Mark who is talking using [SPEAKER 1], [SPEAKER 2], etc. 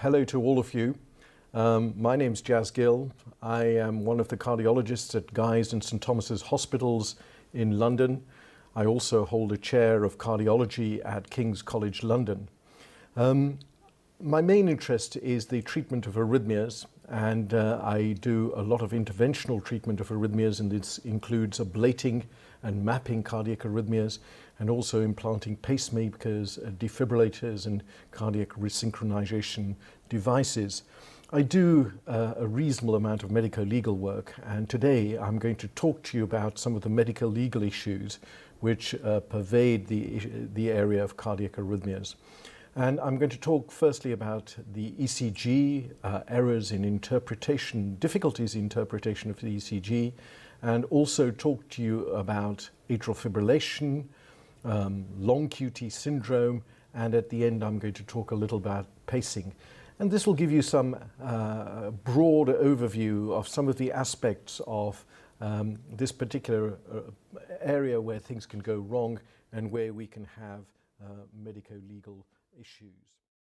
[SPEAKER 1] hello to all of you. My name's Jazz Gill. I am one of the cardiologists at Guy's and St Thomas's Hospitals in London. I also hold a chair of cardiology at King's College London. My main interest is the treatment of arrhythmias, and I do a lot of interventional treatment of arrhythmias, and this includes ablating and mapping cardiac arrhythmias and also implanting pacemakers, defibrillators and cardiac resynchronization devices. I do a reasonable amount of medico-legal work, and today I'm going to talk to you about some of the medico-legal issues which pervade the area of cardiac arrhythmias. And I'm going to talk firstly about the ECG, errors in interpretation, difficulties in interpretation of the ECG, and also talk to you about atrial fibrillation, long QT syndrome, and at the end I'm going to talk a little about pacing. And this will give you some broad overview of some of the aspects of this particular area where things can go wrong and where we can have medico-legal issues.